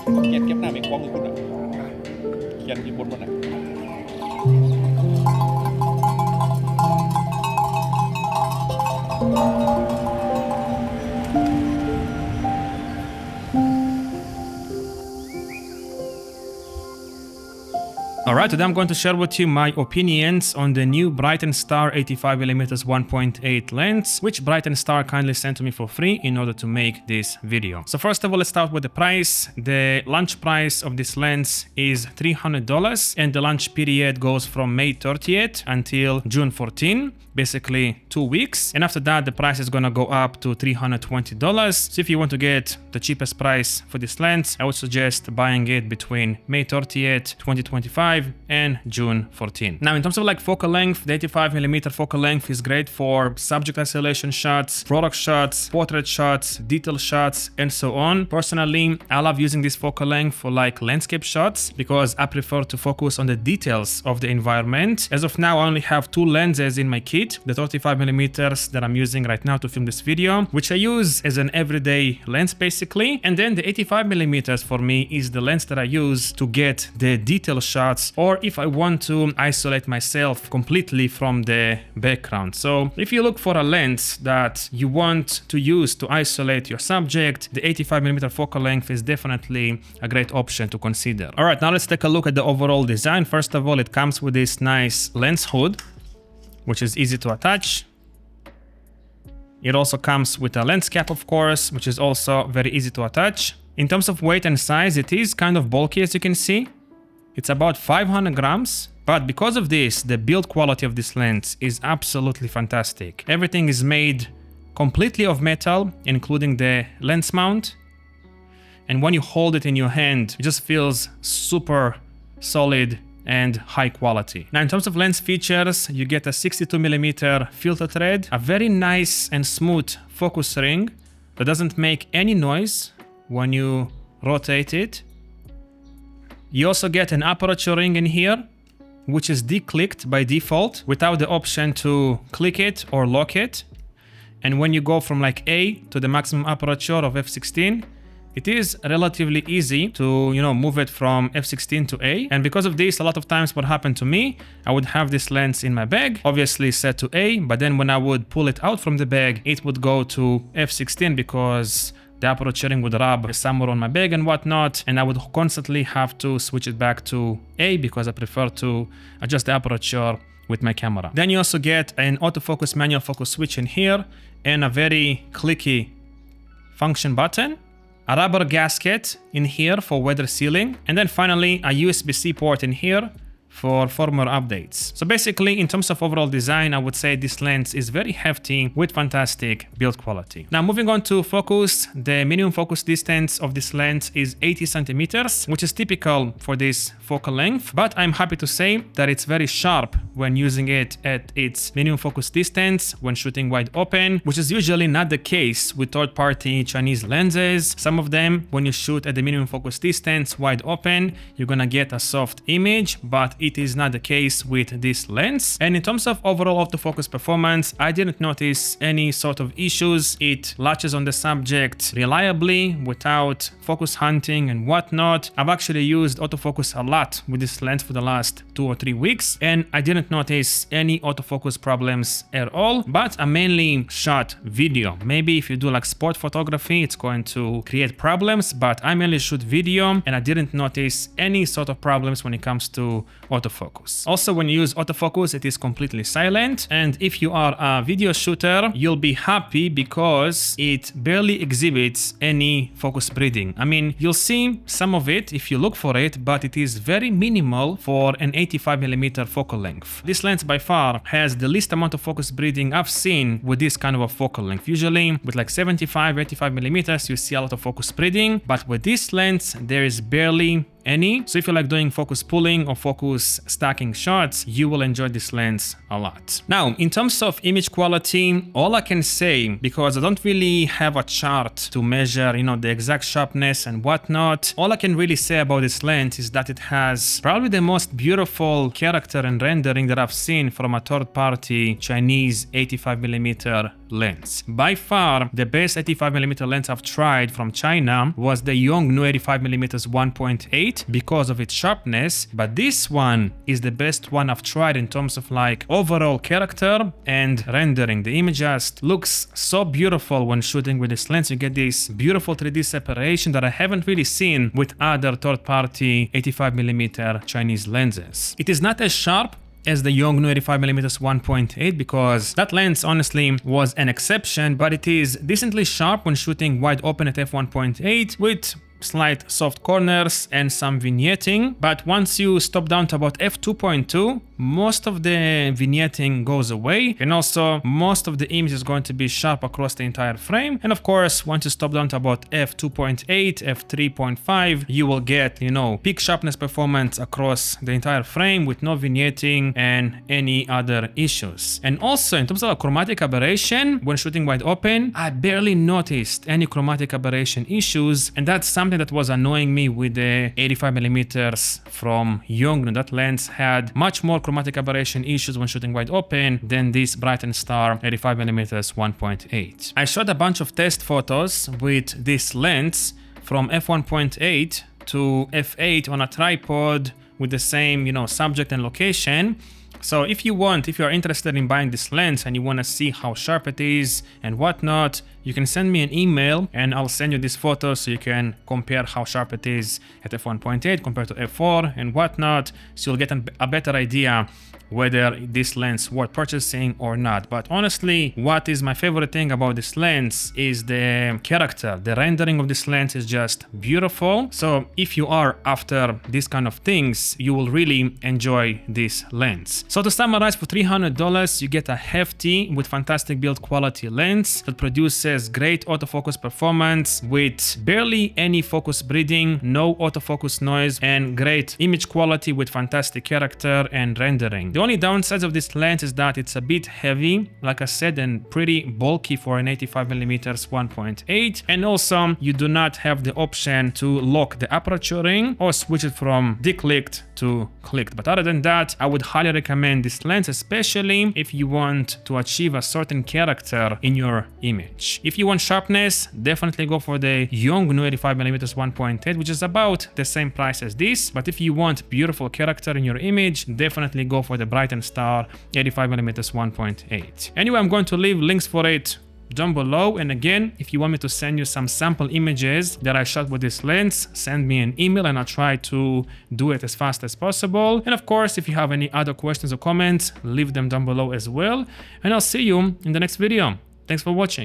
เขียนเก็บหน้าไม่กว้างเลยคุณอ่ะเขียนอยู่บนอ่ะ Alright, today I'm going to share with you my opinions on the new Brightin Star 85mm 1.8 lens, which Brightin Star kindly sent to me for free in order to make this video. So first of all, let's start with the price. The launch price of this lens is $300 and the launch period goes from May 30th until June 14, basically 2 weeks. And after that, the price is gonna go up to $320. So if you want to get the cheapest price for this lens, I would suggest buying it between May 30th, 2025 and June 14. Now, in terms of like focal length, the 85mm focal length is great for subject isolation shots, product shots, portrait shots, detail shots, and so on. Personally, I love using this focal length for like landscape shots because I prefer to focus on the details of the environment. As of now, I only have 2 lenses in my kit, the 35mm that I'm using right now to film this video, which I use as an everyday lens basically. And then the 85mm for me is the lens that I use to get the detail shots, or if I want to isolate myself completely from the background. So if you look for a lens that you want to use to isolate your subject, the 85mm focal length is definitely a great option to consider. All right, now let's take a look at the overall design. First of all, it comes with this nice lens hood, which is easy to attach. It also comes with a lens cap, of course, which is also very easy to attach. In terms of weight and size, it is kind of bulky, as you can see. It's about 500 grams, but because of this, the build quality of this lens is absolutely fantastic. Everything is made completely of metal, including the lens mount. And when you hold it in your hand, it just feels super solid and high quality. Now, in terms of lens features, you get a 62mm filter thread, a very nice and smooth focus ring that doesn't make any noise when you rotate it. You also get an aperture ring in here, which is declicked by default without the option to click it or lock it. And when you go from like A to the maximum aperture of f16, it is relatively easy to, move it from f16 to A. And because of this, a lot of times what happened to me, I would have this lens in my bag, obviously set to A, but then when I would pull it out from the bag, it would go to f16 because the aperture would rub somewhere on my bag and whatnot, and I would constantly have to switch it back to A because I prefer to adjust the aperture with my camera. Then you also get an autofocus manual focus switch in here and a very clicky function button, a rubber gasket in here for weather sealing, and then finally a USB-C port in here for firmware updates. So basically, in terms of overall design, I would say this lens is very hefty with fantastic build quality. Now, moving on to focus, the minimum focus distance of this lens is 80 centimeters, which is typical for this focal length, but I'm happy to say that it's very sharp when using it at its minimum focus distance when shooting wide open, which is usually not the case with third-party Chinese lenses. Some of them, when you shoot at the minimum focus distance wide open, you're gonna get a soft image, but it is not the case with this lens. And in terms of overall autofocus performance, I didn't notice any sort of issues. It latches on the subject reliably without focus hunting and whatnot. I've actually used autofocus a lot with this lens for the last 2 or 3 weeks, and I didn't notice any autofocus problems at all, but I mainly shot video. Maybe if you do like sport photography, it's going to create problems, but I mainly shoot video and I didn't notice any sort of problems when it comes to autofocus. Also, when you use autofocus, it is completely silent, and if you are a video shooter, you'll be happy because it barely exhibits any focus breathing. I mean, you'll see some of it if you look for it, but it is very minimal for an 85mm focal length. This lens by far has the least amount of focus breathing I've seen with this kind of a focal length. Usually with like 75-85mm, you see a lot of focus breathing, but with this lens, there is barely any. So if you like doing focus pulling or focus stacking shots, you will enjoy this lens a lot. Now, in terms of image quality, all I can say, because I don't really have a chart to measure, the exact sharpness and whatnot, all I can really say about this lens is that it has probably the most beautiful character and rendering that I've seen from a third-party Chinese 85mm lens. By far, the best 85mm lens I've tried from China was the Yongnuo 85mm 1.8 because of its sharpness, but this one is the best one I've tried in terms of like overall character and rendering. The image just looks so beautiful when shooting with this lens. You get this beautiful 3D separation that I haven't really seen with other third-party 85mm Chinese lenses. It is not as sharp as the Yongnuo 85mm 1.8 because that lens honestly was an exception, but it is decently sharp when shooting wide open at f1.8 with slight soft corners and some vignetting. But once you stop down to about f2.2, most of the vignetting goes away, and also most of the image is going to be sharp across the entire frame. And of course, once you stop down to about f2.8, f3.5, you will get, you know, peak sharpness performance across the entire frame with no vignetting and any other issues. And also in terms of a chromatic aberration, when shooting wide open, I barely noticed any chromatic aberration issues, and that's something that was annoying me with the 85mm from Yongnuo. That lens had much more chromatic aberration issues when shooting wide open than this Brightin Star 85mm 1.8. I shot a bunch of test photos with this lens from f1.8 to f8 on a tripod with the same, you know, subject and location. So if you are interested in buying this lens and you want to see how sharp it is and whatnot, you can send me an email and I'll send you this photo so you can compare how sharp it is at f1.8 compared to f4 and whatnot, so you'll get a better idea whether this lens worth purchasing or not. But honestly, what is my favorite thing about this lens is the character. The rendering of this lens is just beautiful. So if you are after these kind of things, you will really enjoy this lens. So to summarize, for $300, you get a hefty with fantastic build quality lens that produces great autofocus performance with barely any focus breathing, no autofocus noise, and great image quality with fantastic character and rendering. The only downsides of this lens is that it's a bit heavy, like I said, and pretty bulky for an 85mm 1.8. And also, you do not have the option to lock the aperture ring or switch it from declicked to clicked. But other than that, I would highly recommend this lens, especially if you want to achieve a certain character in your image. If you want sharpness, definitely go for the Yongnuo 85mm 1.8, which is about the same price as this. But if you want beautiful character in your image, definitely go for the Brightin Star 85mm 1.8. Anyway, I'm going to leave links for it down below, and again, if you want me to send you some sample images that I shot with this lens, send me an email and I'll try to do it as fast as possible. And of course, if you have any other questions or comments, leave them down below as well, and I'll see you in the next video. Thanks for watching.